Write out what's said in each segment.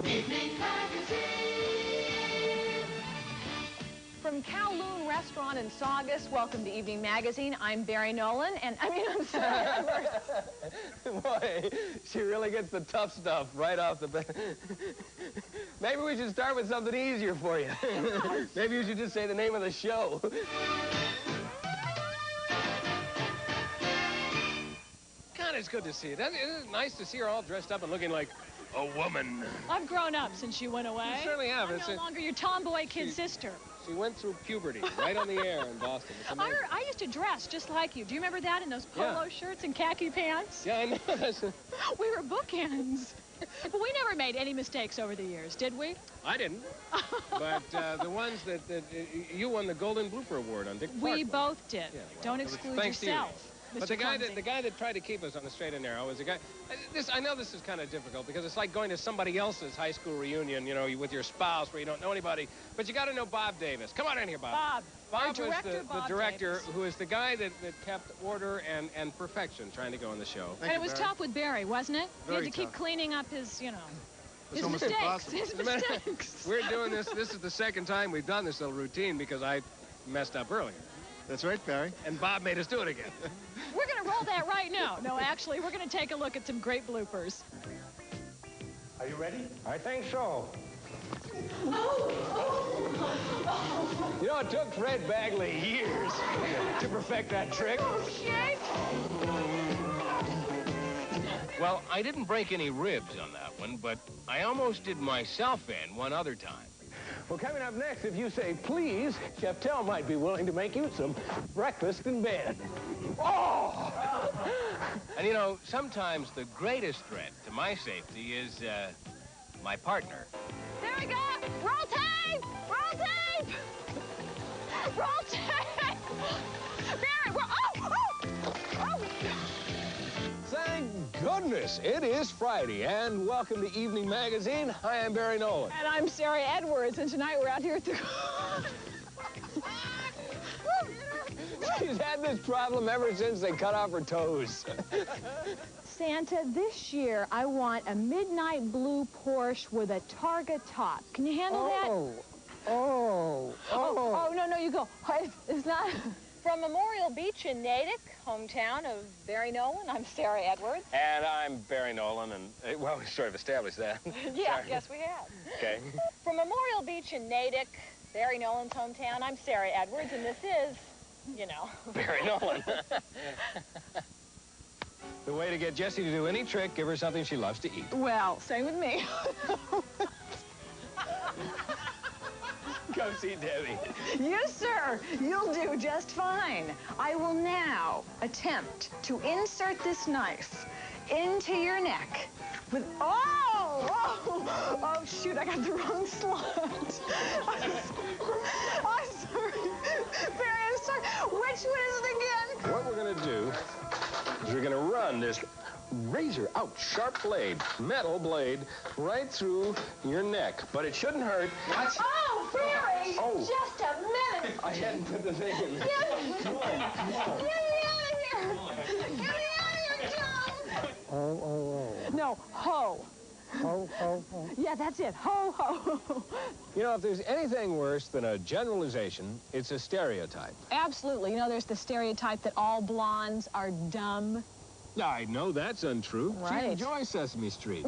Evening Magazine. From Kowloon Restaurant in Saugus, welcome to Evening Magazine. I'm Barry Nolan, and I'm sorry. Boy, she really gets the tough stuff right off the bat. Maybe we should start with something easier for you. Maybe you should just say the name of the show. God, it's good to see you. Isn't it nice to see her all dressed up and looking like a woman? I've grown up since you went away. You certainly have. I'm no longer your tomboy kid sister. She went through puberty right on the air in Boston. I used to dress just like you. Do you remember that, in those polo shirts and khaki pants? Yeah, I know. We were bookends. But we never made any mistakes over the years, did we? I didn't. But the ones that you won the Golden Blooper Award on Dick Park. We both did. Yeah, well, don't exclude yourself. But the guy that tried to keep us on the straight and narrow was a guy. I know this is kind of difficult because it's like going to somebody else's high school reunion, you know, with your spouse where you don't know anybody. But you got to know Bob Davis. Come on in here, Bob. Bob was the director Davis. who is the guy that kept order and perfection trying to go on the show. And it was tough with Barry, wasn't it? Very he had to keep tough. cleaning up his, you know, his almost mistakes. impossible. His mistakes. We're doing this. This is the second time we've done this little routine because I messed up earlier. That's right, Barry. And Bob made us do it again. We're going to roll that right now. No, actually, we're going to take a look at some great bloopers. Are you ready? I think so. You know, it took Fred Bagley years to perfect that trick. Okay. Well, I didn't break any ribs on that one, but I almost did myself in one other time. Well, coming up next, if you say please, Chef Tell might be willing to make you some breakfast in bed. Oh! And, you know, sometimes the greatest threat to my safety is, my partner. There we go. Roll tape! Roll tape! Roll tape! Barry, we're... Oh! Thank goodness it is Friday, and welcome to Evening Magazine. Hi, I'm Barry Nolan. And I'm Sarah Edwards, and tonight we're out here at the... She's had this problem ever since they cut off her toes. Santa, this year I want a midnight blue Porsche with a Targa top. Can you handle that? Oh, No, you go. It's not... From Memorial Beach in Natick, hometown of Barry Nolan, I'm Sarah Edwards. And I'm Barry Nolan, and, well, we sort of established that. Yeah, yes, we have. Okay. From Memorial Beach in Natick, Barry Nolan's hometown, I'm Sarah Edwards, and this is, you know... Barry Nolan. The way to get Jessie to do any trick, give her something she loves to eat. Well, same with me. Come see Debbie. Yes, sir. You'll do just fine. I will now attempt to insert this knife into your neck with... Oh, shoot, I got the wrong slot. I'm sorry. Barry, I'm sorry. Which one is it again? What we're going to do is we're going to run this razor out sharp blade, metal blade, right through your neck. But it shouldn't hurt. What? Oh, Barry! Oh. Just a minute! I hadn't put the thing in. Get me out of here! Get me out of here, Tom! Oh. No, ho. Ho. Yeah, that's it. Ho, ho. You know, if there's anything worse than a generalization, it's a stereotype. Absolutely. You know, there's the stereotype that all blondes are dumb. I know that's untrue. Right. She enjoys Sesame Street.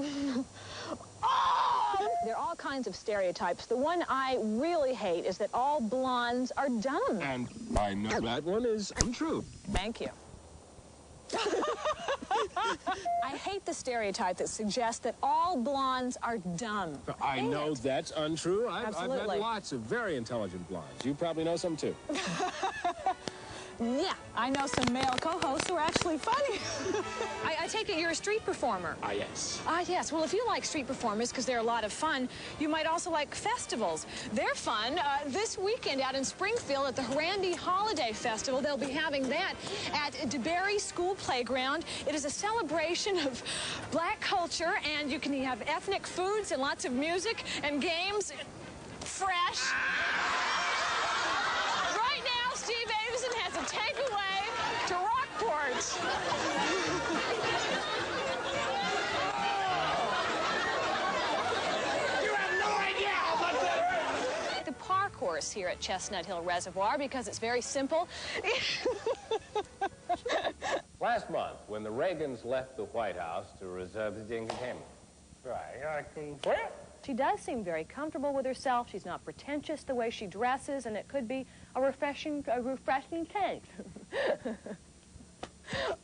Oh! There are all kinds of stereotypes. The one I really hate is that all blondes are dumb. And I know that one is untrue. Thank you. I hate the stereotype that suggests that all blondes are dumb. I know that's untrue. I've Absolutely. met lots of very intelligent blondes. You probably know some, too. Yeah, I know some male co-hosts who are actually funny. I take it you're a street performer. Ah, yes. Ah, yes. Well, if you like street performers, because they're a lot of fun, you might also like festivals. They're fun. This weekend out in Springfield at the Harandi Holiday Festival, they'll be having that at DeBerry School Playground. It is a celebration of black culture, and you can have ethnic foods and lots of music and games. Fresh. Right now, Steve Avison has a takeaway to Rockport. course, here at Chestnut Hill Reservoir because it's very simple. Last month, when the Reagans left the White House to reserve the entertainment. She does seem very comfortable with herself. She's not pretentious the way she dresses, and it could be a refreshing taste.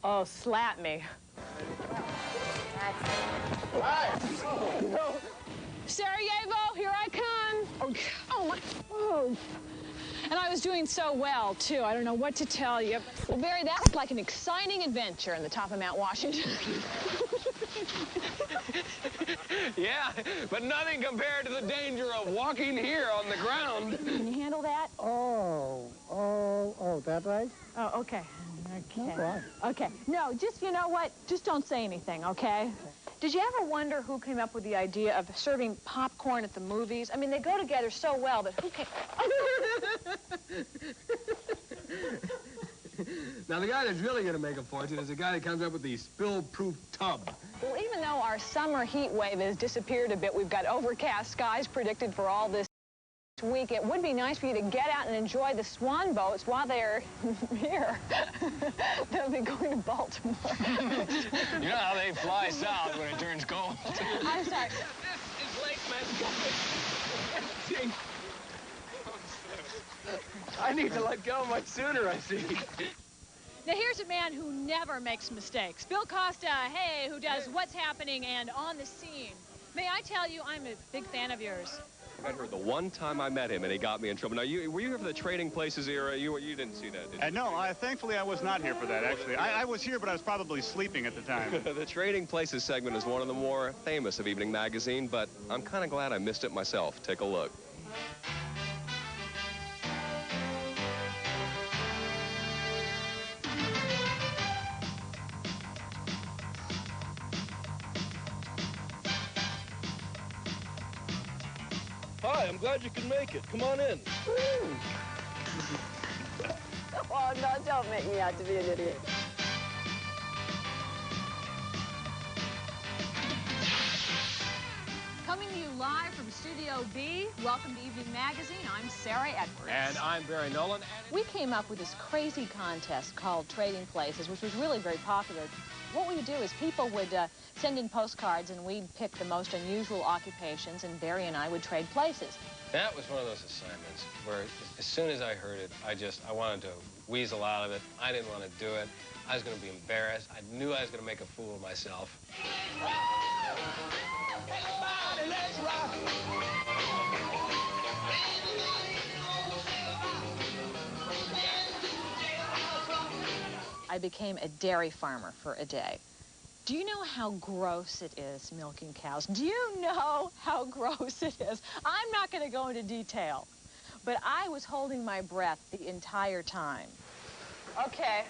Oh, slap me. No. Sarajevo, here I come. Oh, my. Oh. And I was doing so well, too. I don't know what to tell you. Well, Barry, that's like an exciting adventure in the top of Mount Washington. Yeah, but nothing compared to the danger of walking here on the ground. Can you handle that? Oh, that right? Oh, okay. Okay. All right. Okay. No, just, you know what? Just don't say anything, okay? Did you ever wonder who came up with the idea of serving popcorn at the movies? I mean, they go together so well, but who came... Now, the guy that's really going to make a fortune is the guy that comes up with the spill-proof tub. Well, even though our summer heat wave has disappeared a bit, we've got overcast skies predicted for all this week. It would be nice for you to get out and enjoy the swan boats while they're here. They'll be going to Baltimore. You know how they fly south when it turns cold. I'm sorry. This is Lake Mescal. I need to let go much sooner, I see. Now, here's a man who never makes mistakes. Bill Costa, hey, who does What's Happening and On the Scene. May I tell you, I'm a big fan of yours. I heard the one time I met him and he got me in trouble. Now, were you here for the Trading Places era? You didn't see that, did you? No, thankfully I was not here for that, actually. I was here, but I was probably sleeping at the time. The Trading Places segment is one of the more famous of Evening Magazine, but I'm kind of glad I missed it myself. Take a look. Hi, I'm glad you can make it. Come on in. Oh, no, don't make me out to be an idiot. Coming to you live from Studio B, welcome to Evening Magazine. I'm Sarah Edwards. And I'm Barry Nolan. We came up with this crazy contest called Trading Places, which was really very popular. What we would do is people would send in postcards, and we'd pick the most unusual occupations, and Barry and I would trade places. That was one of those assignments where as soon as I heard it, I wanted to weasel out of it. I didn't want to do it. I was going to be embarrassed. I knew I was going to make a fool of myself. I became a dairy farmer for a day. Do you know how gross it is milking cows? Do you know how gross it is? I'm not going to go into detail, but I was holding my breath the entire time. Okay,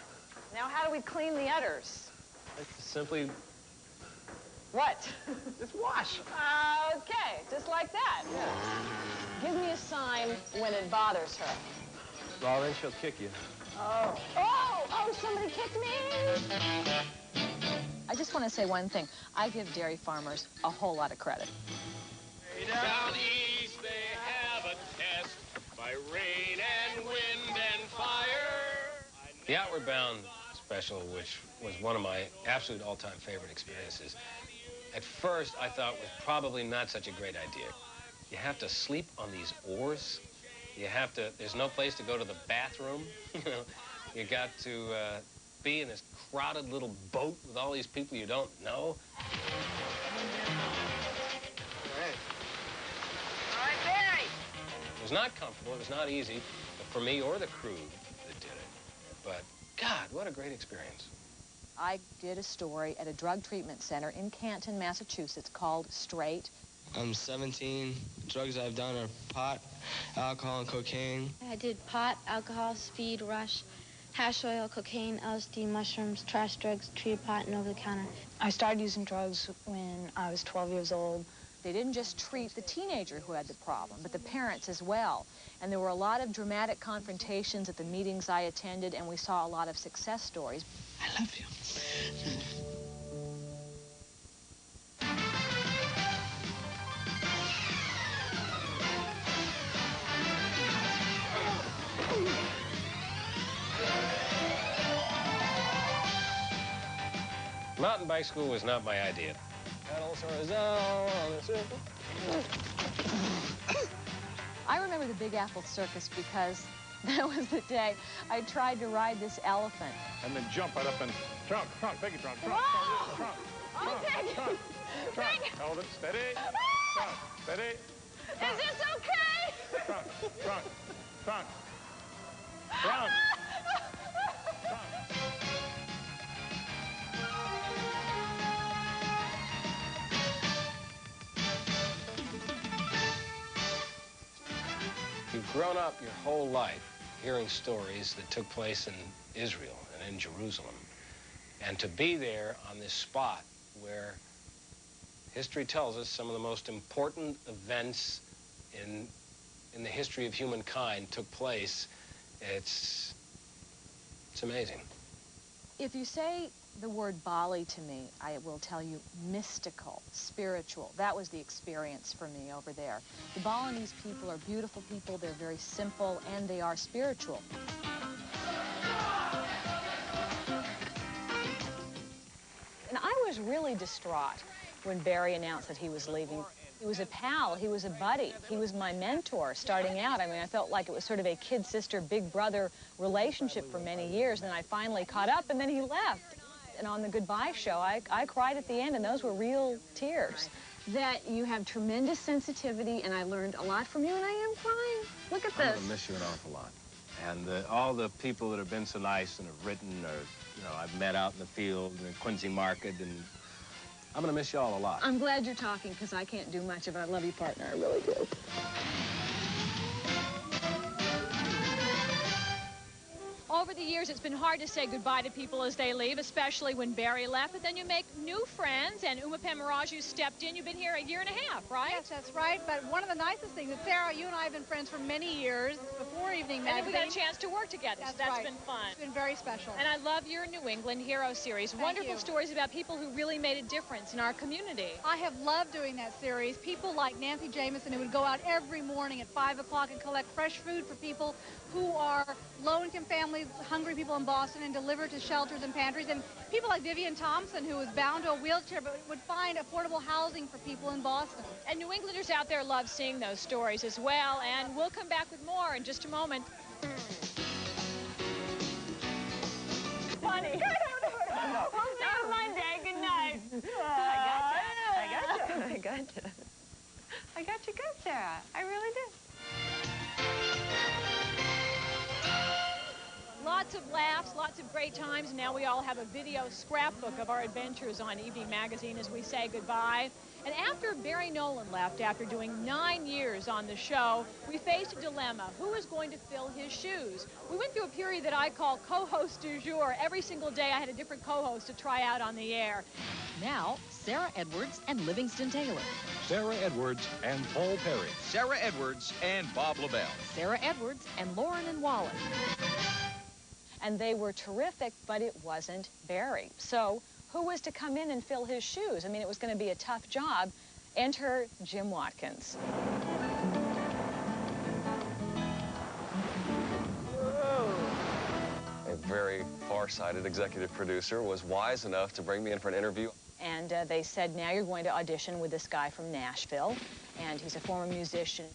now how do we clean the udders? Simply... What? just wash. Okay, just like that. Yeah. Give me a sign when it bothers her. Well, then she'll kick you. Oh, somebody kicked me! I just want to say one thing. I give dairy farmers a whole lot of credit. Down east they have a test by rain and wind and fire. The Outward Bound special, which was one of my absolute all-time favorite experiences, at first I thought was probably not such a great idea. You have to sleep on these oars. There's no place to go to the bathroom. You got to be in this crowded little boat with all these people you don't know. All right, Barry. It was not comfortable. It was not easy for me or the crew that did it. But, God, what a great experience. I did a story at a drug treatment center in Canton, Massachusetts called Straight. I'm 17. Drugs I've done are pot, alcohol, and cocaine. I did pot, alcohol, speed, rush, hash oil, cocaine, LSD, mushrooms, trash drugs, tree pot, and over-the-counter. I started using drugs when I was 12 years old. They didn't just treat the teenager who had the problem, but the parents as well. And there were a lot of dramatic confrontations at the meetings I attended, and we saw a lot of success stories. I love you. Mountain bike school was not my idea. Pedals horizontal on the circle. I remember the Big Apple Circus because that was the day I tried to ride this elephant. And then jump right up and trunk, Peggy, trunk. Oh, Peggy. Trunk. Hold it, steady. Trunk, steady. Is this okay? Trunk. You've grown up your whole life hearing stories that took place in Israel and in Jerusalem. And to be there on this spot where history tells us some of the most important events in the history of humankind took place, it's amazing. If you say the word Bali to me, I will tell you mystical, spiritual. That was the experience for me over there. The Balinese people are beautiful people. They're very simple, and they are spiritual. And I was really distraught when Barry announced that he was leaving. He was a pal, he was a buddy, he was my mentor starting out. I mean, I felt like it was sort of a kid-sister, big brother relationship for many years, and then I finally caught up, and then he left. And on the goodbye show, I cried at the end, and those were real tears. That you have tremendous sensitivity, and I learned a lot from you, and I am crying. Look at this. I'm going to miss you an awful lot. And all the people that have been so nice and have written, or, you know, I've met out in the field and in Quincy Market, and I'm going to miss you all a lot. I'm glad you're talking, because I can't do much of it. I love you, partner. I really do. Over the years, it's been hard to say goodbye to people as they leave, especially when Barry left, but then you make new friends, and Uma Pemaraju stepped in. You've been here a year and a half, right? Yes, that's right, but one of the nicest things is, Sarah, you and I have been friends for many years, before Evening Magazine. And then we got a chance to work together, so that's been fun. It's been very special. And I love your New England Hero series. Wonderful stories about people who really made a difference in our community. I have loved doing that series. People like Nancy Jameson, who would go out every morning at 5 o'clock and collect fresh food for people who are low-income families, hungry people in Boston, and deliver to shelters and pantries. And people like Vivian Thompson, who was bound to a wheelchair but would find affordable housing for people in Boston. And New Englanders out there love seeing those stories as well. And we'll come back with more in just a moment. Funny. We'll see you Monday. Good night. I got you good, Sarah. I really did. Lots of laughs, lots of great times, and now we all have a video scrapbook of our adventures on Evening Magazine as we say goodbye. And after Barry Nolan left, after doing 9 years on the show, we faced a dilemma. Who was going to fill his shoes? We went through a period that I call co-host du jour. Every single day I had a different co-host to try out on the air. Now, Sarah Edwards and Livingston Taylor. Sarah Edwards and Paul Perry. Sarah Edwards and Bob LaBelle. Sarah Edwards and Lauren and Wallace. And they were terrific, but it wasn't Barry. So who was to come in and fill his shoes? I mean, it was going to be a tough job. Enter Jim Watkins. A very far-sighted executive producer was wise enough to bring me in for an interview. And they said, now you're going to audition with this guy from Nashville, and he's a former musician.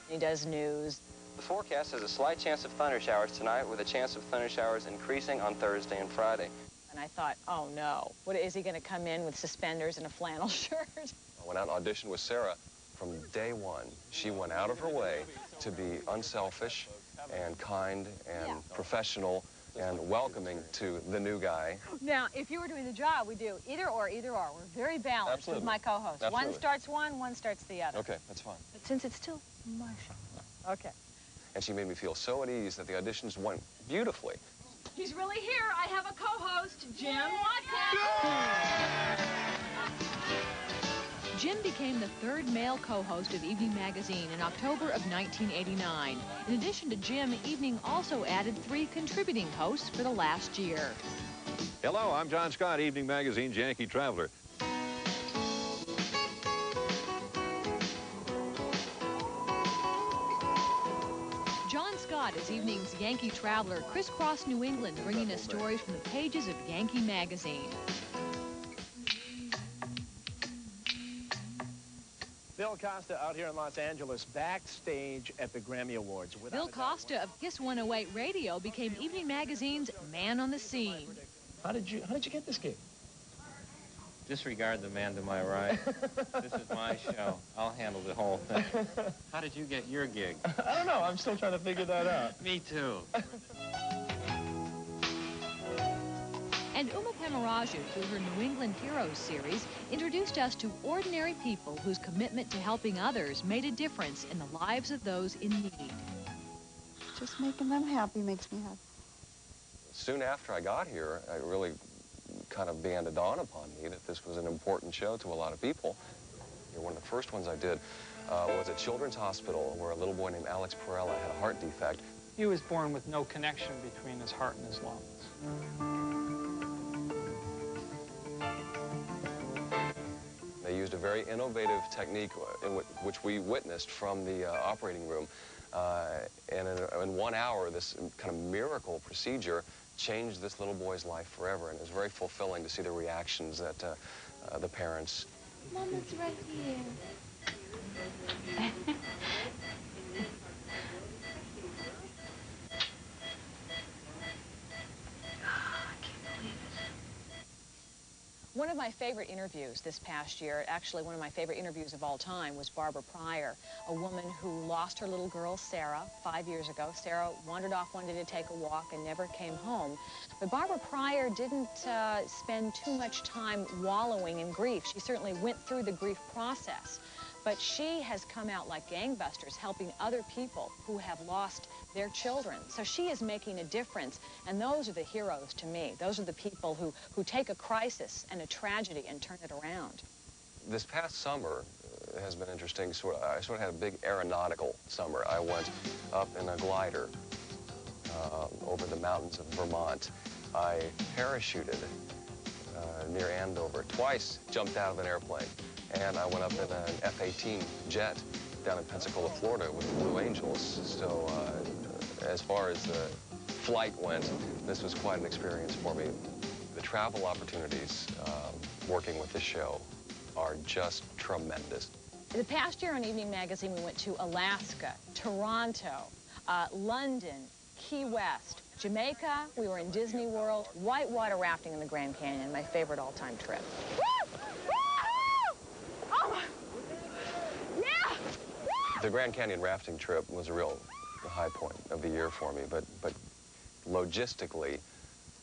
He does news. The forecast has a slight chance of thunder showers tonight, with a chance of thunder showers increasing on Thursday and Friday. And I thought, oh no, what is he going to come in with suspenders and a flannel shirt? I went out and auditioned with Sarah. From day one, she went out of her way to be unselfish and kind and professional and welcoming to the new guy. Now, if you were doing the job, we do either or, either or. We're very balanced with my co-host. One starts one starts the other. Okay, that's fine. But since it's still my show. Okay. And she made me feel so at ease that the auditions went beautifully. He's really here. I have a co-host, Jim Watkins. Jim became the third male co-host of Evening Magazine in October of 1989. In addition to Jim, Evening also added 3 contributing hosts for the last year. Hello, I'm John Scott, Evening Magazine's Yankee Traveler. John Scott is evening's Yankee traveler crisscrossed New England, bringing us stories from the pages of Yankee Magazine. Bill Costa out here in Los Angeles, backstage at the Grammy Awards. Bill Costa of Kiss 108 Radio became Evening Magazine's man on the scene. How did you get this gig? Disregard the man to my right. This is my show. I'll handle the whole thing. How did you get your gig? I don't know. I'm still trying to figure that out. Me too. And Uma Pemaraju, through her New England Heroes series, introduced us to ordinary people whose commitment to helping others made a difference in the lives of those in need. Just making them happy makes me happy. Soon after I got here, it really kind of began to dawn upon me that this was an important show to a lot of people. One of the first ones I did was at Children's Hospital, where a little boy named Alex Perella had a heart defect. He was born with no connection between his heart and his lungs. They used a very innovative technique which we witnessed from the operating room. And in 1 hour, this kind of miracle procedure changed this little boy's life forever. And it was very fulfilling to see the reactions that the parents... Mama's right here. One of my favorite interviews this past year, actually one of my favorite interviews of all time, was Barbara Pryor, a woman who lost her little girl, Sarah, 5 years ago. Sarah wandered off one day to take a walk and never came home. But Barbara Pryor didn't spend too much time wallowing in grief. She certainly went through the grief process. But she has come out like gangbusters, helping other people who have lost their children. So she is making a difference, and those are the heroes to me. Those are the people who take a crisis and a tragedy and turn it around. This past summer has been interesting. I sort of had a big aeronautical summer. I went up in a glider over the mountains of Vermont. I parachuted near Andover. Twice jumped out of an airplane. And I went up in an F-18 jet down in Pensacola, Florida with the Blue Angels. So as far as the flight went, this was quite an experience for me. The travel opportunities working with this show are just tremendous. The past year on Evening Magazine, we went to Alaska, Toronto, London, Key West, Jamaica. We were in Disney World, whitewater rafting in the Grand Canyon, my favorite all-time trip. The Grand Canyon rafting trip was a real high point of the year for me, but logistically,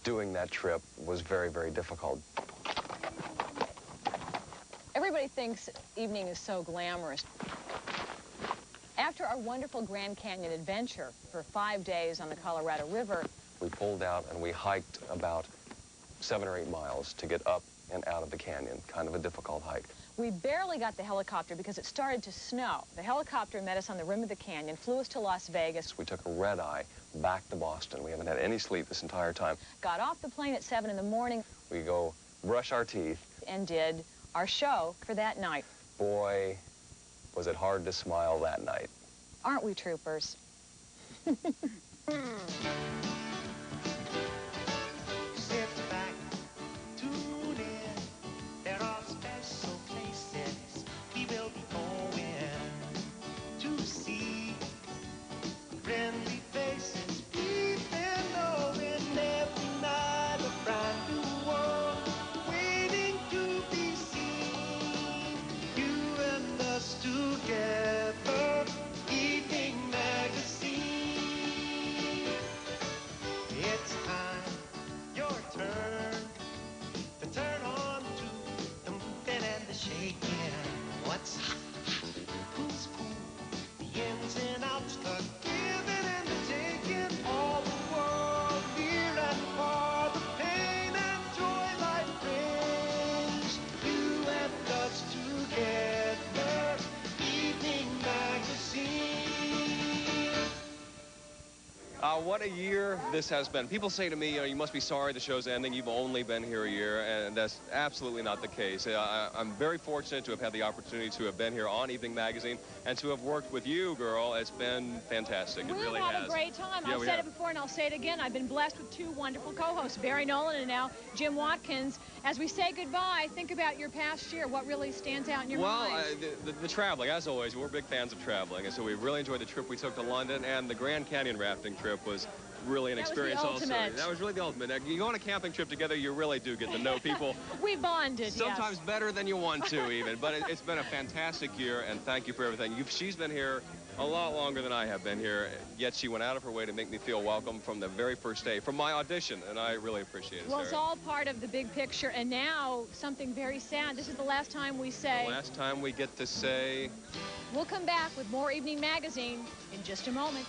doing that trip was very, very difficult. Everybody thinks evening is so glamorous. After our wonderful Grand Canyon adventure for 5 days on the Colorado River, we pulled out and we hiked about 7 or 8 miles to get up and out of the canyon, kind of a difficult hike. We barely got the helicopter because it started to snow. The helicopter met us on the rim of the canyon, flew us to Las Vegas. We took a red-eye back to Boston. We haven't had any sleep this entire time. Got off the plane at 7 in the morning. We go brush our teeth. And did our show for that night. Boy, was it hard to smile that night. Aren't we troopers? what a year this has been. People say to me, you must be sorry the show's ending. You've only been here a year, and that's absolutely not the case. I'm very fortunate to have had the opportunity to have been here on Evening Magazine and to have worked with you, girl. It's been fantastic. It really has. We've had a great time. Yeah, I've said it before, and I'll say it again. I've been blessed with two wonderful co-hosts, Barry Nolan and now Jim Watkins. As we say goodbye, think about your past year. What really stands out in your mind? Well, the traveling, as always, we're big fans of traveling, and so we really enjoyed the trip we took to London, and the Grand Canyon rafting trip was really an experience also. That was really the ultimate. You go on a camping trip together, you really do get to know people. We bonded, sometimes better than you want to, even. But it's been a fantastic year, and thank you for everything. She's been here a lot longer than I have been here, yet she went out of her way to make me feel welcome from the very first day, from my audition, and I really appreciate it, Well, Sarah. it's all part of the big picture, and now something very sad. This is the last time we say... The last time we get to say... We'll come back with more Evening Magazine in just a moment.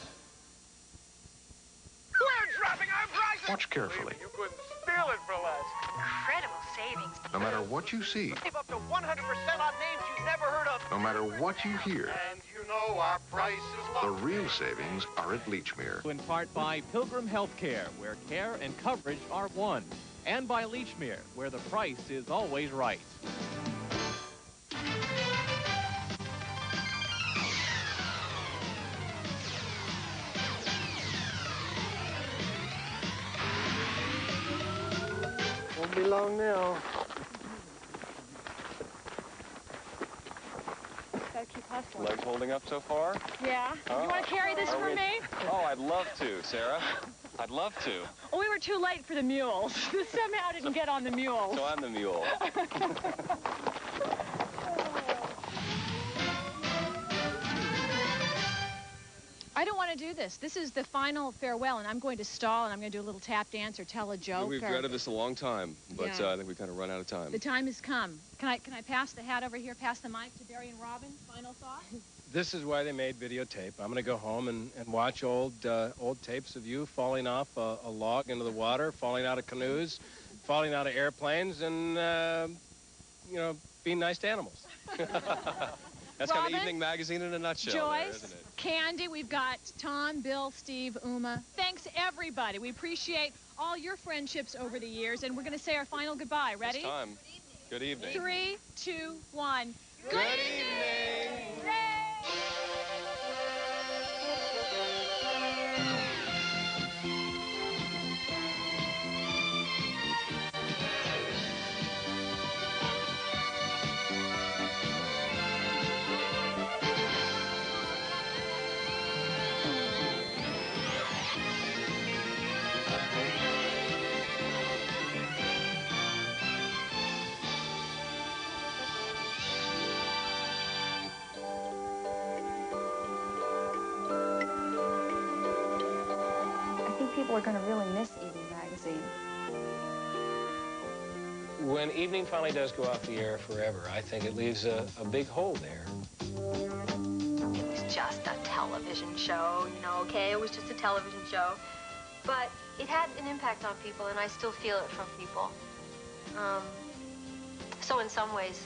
We're dropping our prices! Watch carefully. You couldn't steal it for less. Incredible savings. No matter what you see, Save up to 100% on names you've never heard of. no matter what you hear, And you know our price is the low. real savings are at Lechmere. In part by Pilgrim Healthcare, where care and coverage are one. And by Lechmere, where the price is always right. Won't be long now. Gotta keep hustling. Legs holding up so far? Yeah. Oh. You want to carry this Are for we- me? Oh, I'd love to, Sarah. I'd love to. Oh, we were too late for the mules. Somehow didn't get on the mules. So I'm the mule. I don't want to do this. This is the final farewell, and I'm going to stall, and I'm going to do a little tap dance or tell a joke. We've dreaded this a long time, but Yeah. I think we've kind of run out of time. The time has come. Can I pass the hat over here, pass the mic to Barry and Robin? Final thought? This is why they made videotape. I'm going to go home and watch old tapes of you falling off a log into the water, falling out of canoes, falling out of airplanes, and, being nice to animals. That's kind Robin, of Evening Magazine in a nutshell, Joyce, there, isn't it? Candy, we've got Tom, Bill, Steve, Uma. Thanks, everybody. We appreciate all your friendships over the years, and we're going to say our final goodbye. Ready? It's time. Good evening. 3, 2, 1. Good evening. I think people are going to really miss Evening Magazine. When Evening finally does go off the air forever, I think it leaves a big hole there. It was just a television show, okay? It was just a television show. But it had an impact on people, and I still feel it from people. So in some ways,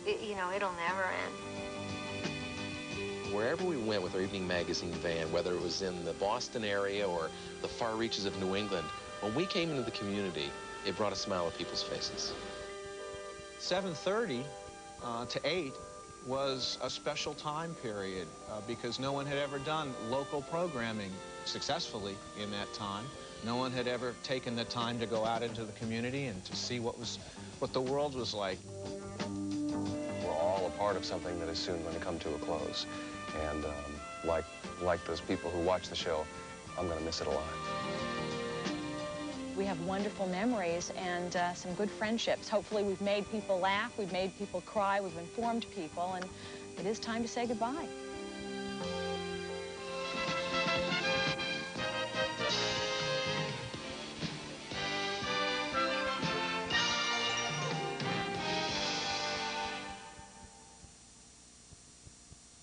it'll never end. Wherever we went with our Evening Magazine van, whether it was in the Boston area or the far reaches of New England, when we came into the community, it brought a smile to people's faces. 7:30 to 8 was a special time period because no one had ever done local programming successfully in that time. No one had ever taken the time to go out into the community and to see what the world was like. We're all a part of something that is soon going to come to a close. And like those people who watch the show, I'm going to miss it a lot. We have wonderful memories and some good friendships. Hopefully we've made people laugh, we've made people cry, we've informed people, and it is time to say goodbye.